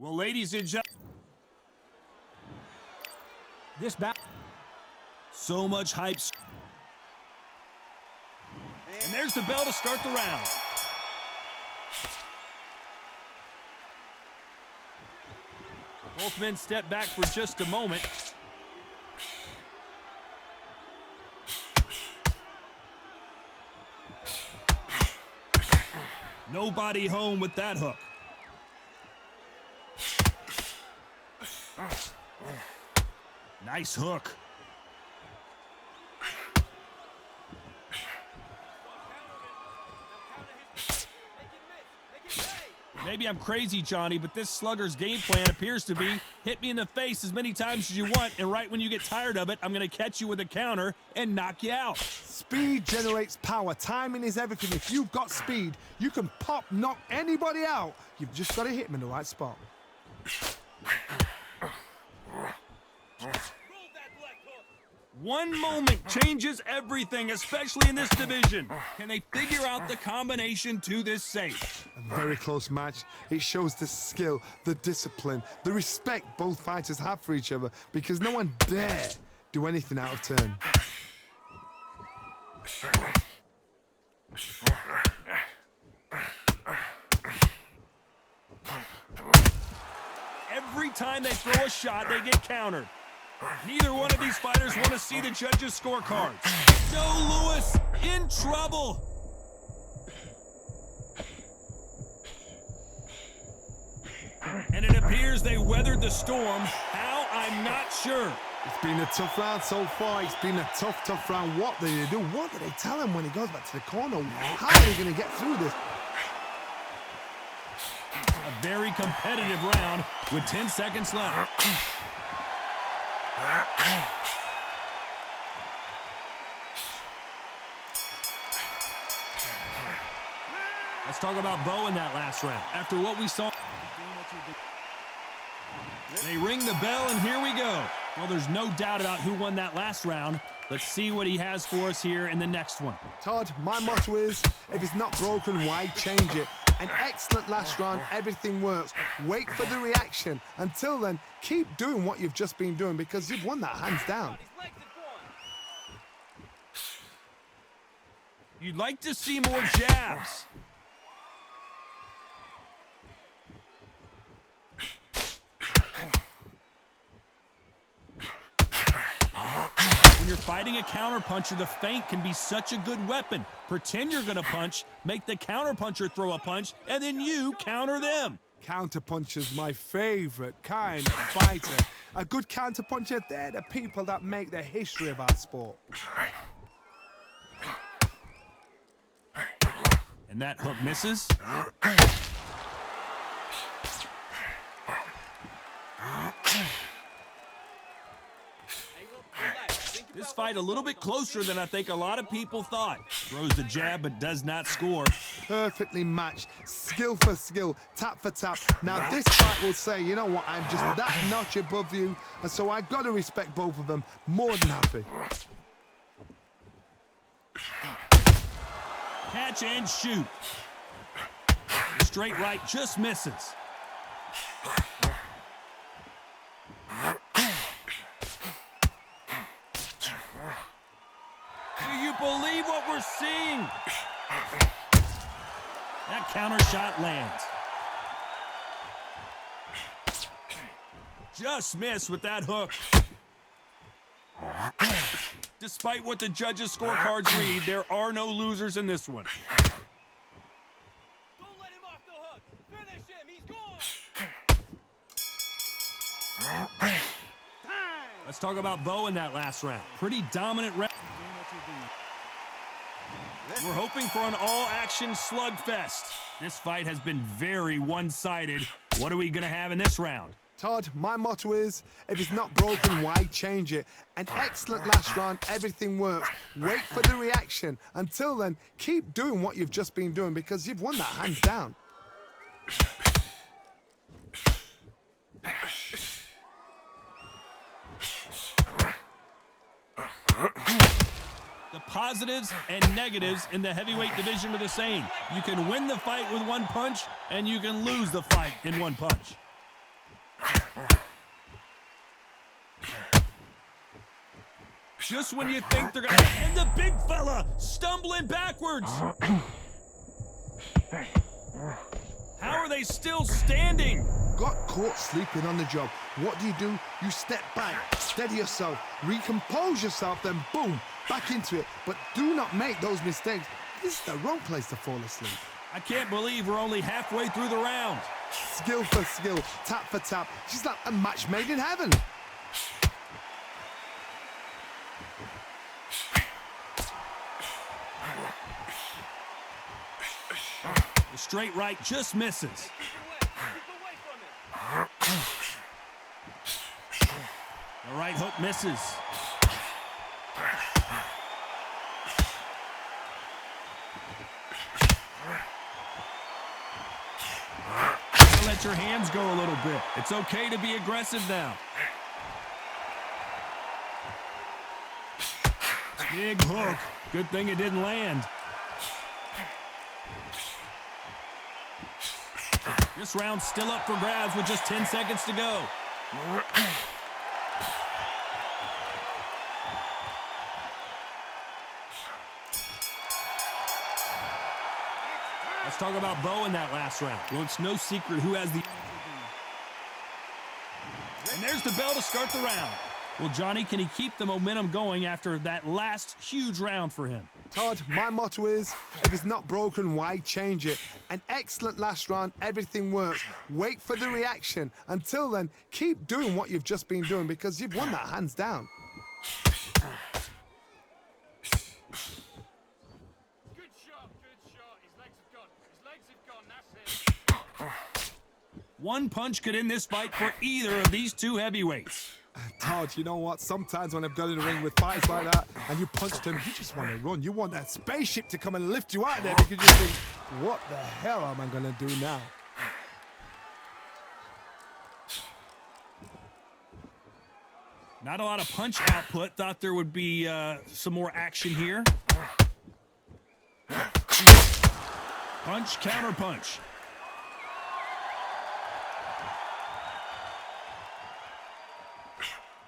Well, ladies and gentlemen, This back. so much hype. And there's the bell to start the round. Both men step back for just a moment. Nobody home with that hook. Nice hook. Maybe I'm crazy, Johnny, but this slugger's game plan appears to be hit me in the face as many times as you want, and right when you get tired of it, I'm going to catch you with a counter and knock you out. Speed generates power. Timing is everything. If you've got speed, you can knock anybody out. You've just got to hit them in the right spot. One moment changes everything, especially in this division. Can they figure out the combination to this safe? A very close match. It shows the skill, the discipline, the respect both fighters have for each other because no one dare do anything out of turn. Every time they throw a shot, they get countered. Neither one of these fighters want to see the judges' scorecards. Joe Louis in trouble. And it appears they weathered the storm. How? I'm not sure. It's been a tough round so far. It's been a tough round. What do they do? What do they tell him when he goes back to the corner? How are they going to get through this? A very competitive round with 10 seconds left. Let's talk about Bo in that last round. After what we saw, they ring the bell, and here we go. Well, there's no doubt about who won that last round. Let's see what he has for us here in the next one. Todd, my motto is, if it's not broken, why change it? An excellent last round, everything works. Wait for the reaction. Until then, keep doing what you've just been doing because you've won that hands down. You'd like to see more jabs. When you're fighting a counterpuncher, the feint can be such a good weapon. Pretend you're going to punch, make the counterpuncher throw a punch, and then you counter them. Counterpuncher's my favorite kind of fighter. A good counterpuncher, they're the people that make the history of our sport. And that hook misses. This fight a little bit closer than I think a lot of people thought. Throws the jab but does not score. Perfectly matched, skill for skill, tap for tap. Now this fight will say, you know what, I'm just that notch above you, and so I've got to respect both of them. More than happy. Catch and shoot. The straight right just misses. Do you believe what we're seeing? That counter shot lands. Just missed with that hook. Despite what the judges' scorecards read, there are no losers in this one. Don't let him off the hook. Finish him. He's gone. Let's talk about Bo in that last round. Pretty dominant round. We're hoping for an all-action slugfest. This fight has been very one-sided. What are we going to have in this round? Todd, my motto is, if it's not broken, why change it? An excellent last round, everything works. Wait for the reaction. Until then, keep doing what you've just been doing because you've won that hands down. The positives and negatives in the heavyweight division are the same. You can win the fight with one punch, and you can lose the fight in one punch. Just when you think they're gonna, and the big fella stumbling backwards. How are they still standing? Got caught sleeping on the job. What do? You step back, steady yourself, recompose yourself, then boom, back into it. But do not make those mistakes. This is the wrong place to fall asleep. I can't believe we're only halfway through the round. Skill for skill, tap for tap. She's like a match made in heaven. The straight right just misses. Keep away from him. The right hook misses. Let your hands go a little bit. It's okay to be aggressive now. Big hook. Good thing it didn't land. This round's still up for grabs with just 10 seconds to go. Let's talk about Bo in that last round. Well, it's no secret who has the... And there's the bell to start the round. Well, Johnny, can he keep the momentum going after that last huge round for him? Todd, my motto is, if it's not broken, why change it? An excellent last round, everything works. Wait for the reaction. Until then, keep doing what you've just been doing because you've won that hands down. Good shot, good shot. His legs have gone. His legs have gone, that's it. One punch could end this fight for either of these two heavyweights. Todd, you know what? Sometimes when I've got in the ring with fights like that and you punched him, you just want to run. You want that spaceship to come and lift you out of there because you think, what the hell am I going to do now? Not a lot of punch output. Thought there would be some more action here. Punch, counter punch.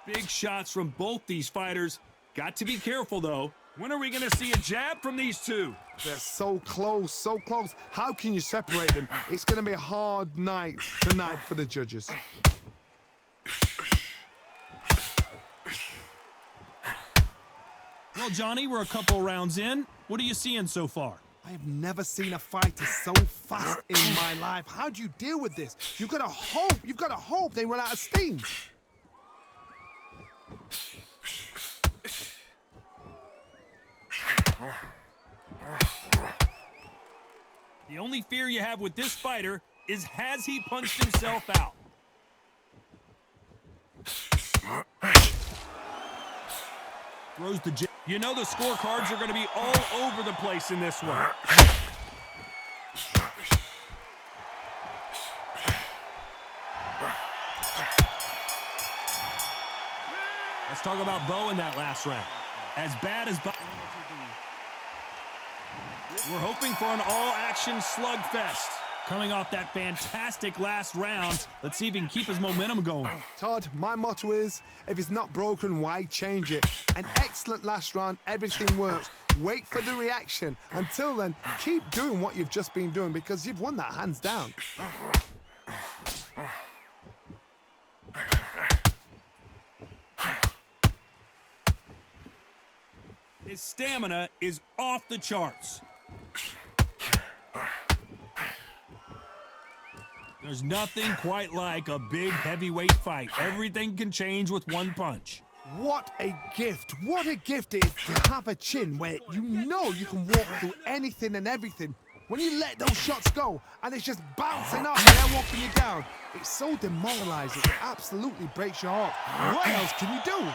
Big shots from both these fighters. Got to be careful, though. When are we going to see a jab from these two? They're so close, so close. How can you separate them? It's going to be a hard night tonight for the judges. Well, Johnny, we're a couple rounds in. What are you seeing so far? I have never seen a fighter so fast in my life. How do you deal with this? You've got to hope they run out of steam. The only fear you have with this fighter is, has he punched himself out? Throws the jab. You know the scorecards are going to be all over the place in this one. Let's talk about Bo in that last round. As bad as Bo... We're hoping for an all-action slugfest. Coming off that fantastic last round, let's see if he can keep his momentum going. Todd, my motto is, if it's not broken, why change it? An excellent last round, everything works. Wait for the reaction. Until then, keep doing what you've just been doing because you've won that hands down. His stamina is off the charts. There's nothing quite like a big heavyweight fight. Everything can change with one punch. What a gift. What a gift it is to have a chin where you know you can walk through anything and everything. When you let those shots go and it's just bouncing up and they're walking you down, it's so demoralizing. It absolutely breaks your heart. What else can you do?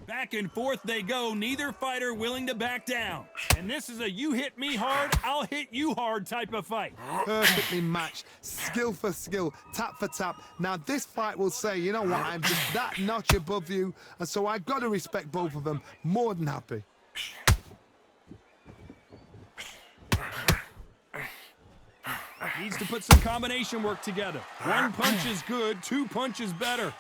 Back and forth they go, neither fighter willing to back down. And this is a you hit me hard, I'll hit you hard type of fight. Perfectly matched, skill for skill, tap for tap. Now this fight will say, you know what, I'm just that notch above you, and so I've got to respect both of them. More than happy. Needs to put some combination work together. One punch is good, two punches better.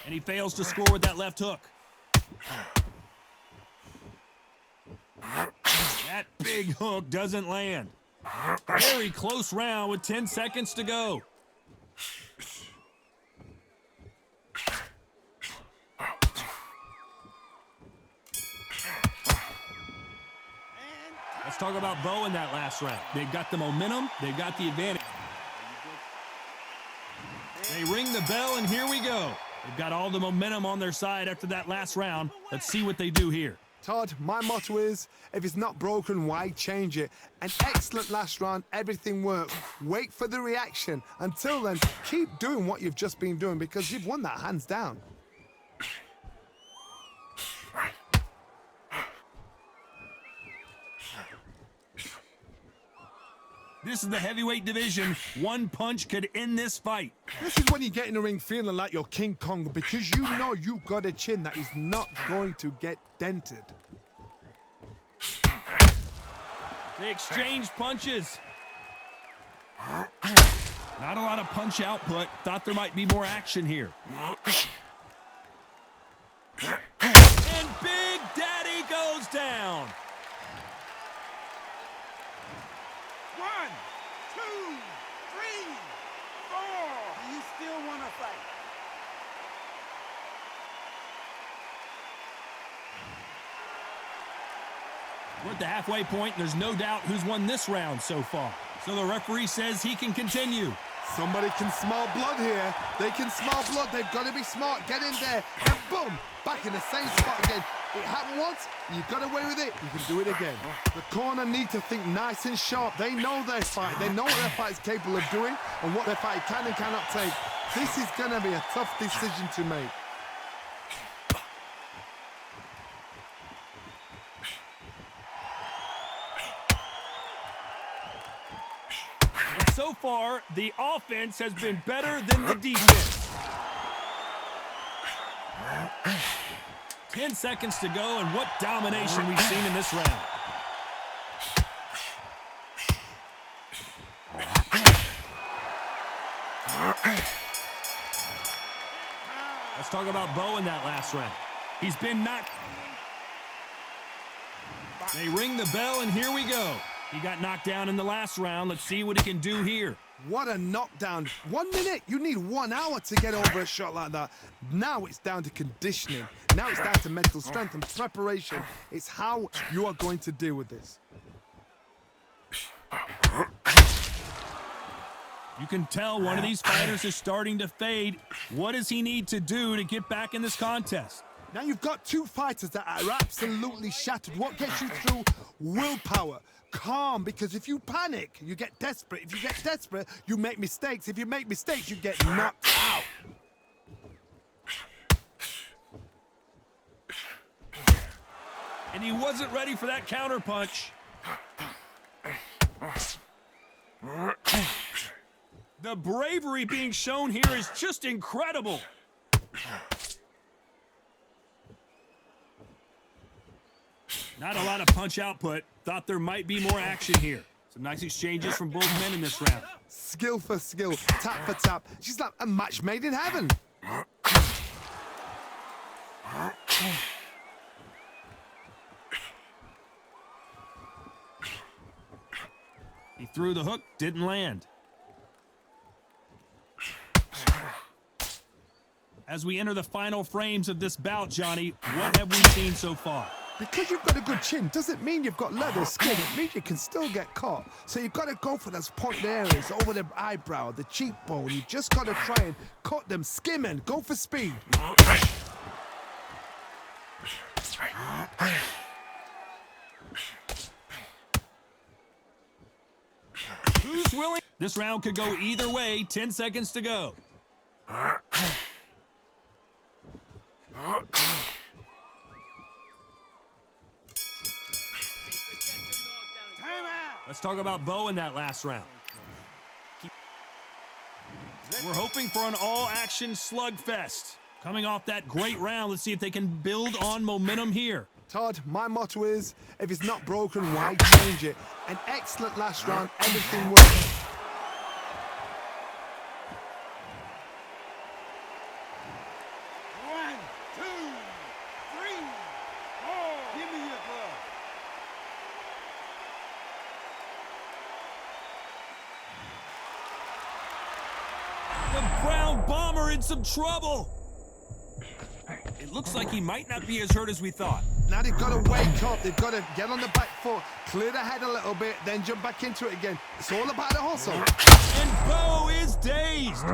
And he fails to score with that left hook. That big hook doesn't land. Very close round with 10 seconds to go. Let's talk about Bo in that last round. They've got the momentum. They've got the advantage. They ring the bell, and here we go. They've got all the momentum on their side after that last round. Let's see what they do here. Todd, my motto is, if it's not broken, why change it? An excellent last round, everything works. Wait for the reaction. Until then, keep doing what you've just been doing because you've won that hands down. This is the heavyweight division. One punch could end this fight. This is when you get in the ring feeling like you're King Kong because you know you've got a chin that is not going to get dented. They exchange punches. Not a lot of punch output. Thought there might be more action here. And Big Daddy goes down. 1, 2, 3, 4. You still want to fight? We're at the halfway point. There's no doubt who's won this round so far. So the referee says he can continue. Somebody can smell blood here. They can smell blood. They've got to be smart. Get in there. And boom, back in the same spot again. It happened once. You got away with it. You can do it again. The corner need to think nice and sharp. They know their fight. They know what their fight is capable of doing and what their fight can and cannot take. This is going to be a tough decision to make. So far, the offense has been better than the defense. 10 seconds to go, and what domination we've seen in this round. Let's talk about Bo in that last round. He's been knocked. They ring the bell, and here we go. He got knocked down in the last round. Let's see what he can do here. What a knockdown. 1 minute. You need 1 hour to get over a shot like that. Now it's down to conditioning. Now it's down to mental strength and preparation. It's how you are going to deal with this. You can tell one of these fighters is starting to fade. What does he need to do to get back in this contest? Now you've got two fighters that are absolutely shattered. What gets you through? Willpower. Calm, because if you panic, you get desperate. If you get desperate, you make mistakes. If you make mistakes, you get knocked out. And he wasn't ready for that counter punch. The bravery being shown here is just incredible. Not a lot of punch output. Thought there might be more action here. Some nice exchanges from both men in this round. Skill for skill, tap for tap. She's like a match made in heaven. He threw the hook, didn't land. As we enter the final frames of this bout, Johnny, what have we seen so far? Because you've got a good chin doesn't mean you've got leather skin. It means you can still get caught. So you've got to go for those pointed areas over the eyebrow, the cheekbone. You just got to try and cut them, skim and go for speed. Who's willing? This round could go either way. 10 seconds to go. Let's talk about Bo in that last round. We're hoping for an all-action slugfest. Coming off that great round, let's see if they can build on momentum here. Todd, my motto is, if it's not broken, why change it? An excellent last round, everything worked. One, two, three, four. Give me your glove. The Brown Bomber in some trouble. It looks like he might not be as hurt as we thought. Now they've got to wake up. They've got to get on the back foot, clear the head a little bit, then jump back into it again. It's all about the hustle. And Bo is dazed.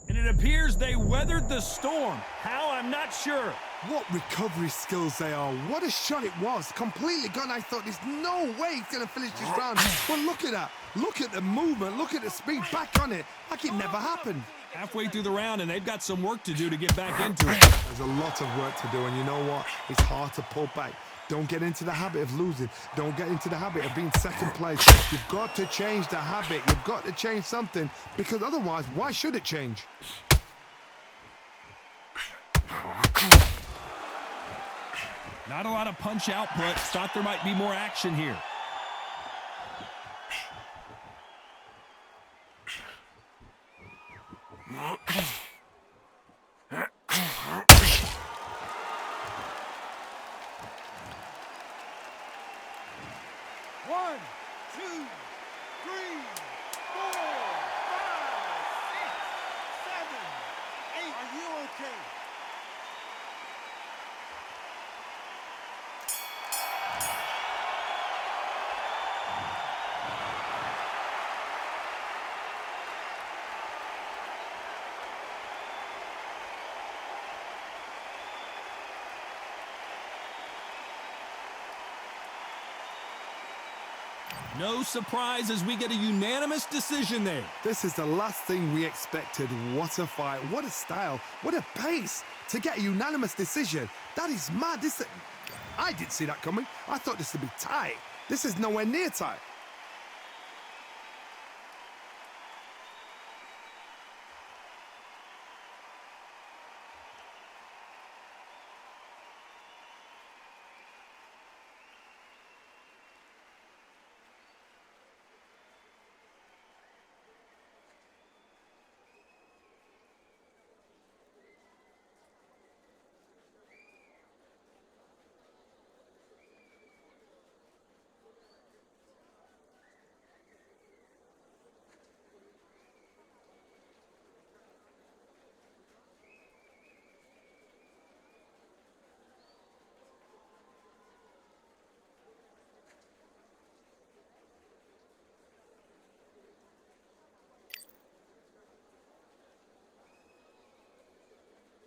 And it appears they weathered the storm. How? I'm not sure. What recovery skills they are. What a shot it was. Completely gone. I thought there's no way he's going to finish this round. But look at that. Look at the movement. Look at the speed. Back on it. Like it never happened. Halfway through the round, and they've got some work to do to get back into it. There's a lot of work to do. And you know what? It's hard to pull back. Don't get into the habit of losing. Don't get into the habit of being second place. You've got to change the habit. You've got to change something. Because otherwise, why should it change? Not a lot of punch output. Thought there might be more action here. One, two, three, four, five, six, seven, eight. Are you okay? No surprise as we get a unanimous decision there. This is the last thing we expected. What a fight. What a style. What a pace to get a unanimous decision. That is mad. I didn't see that coming. I thought this would be tight. This is nowhere near tight.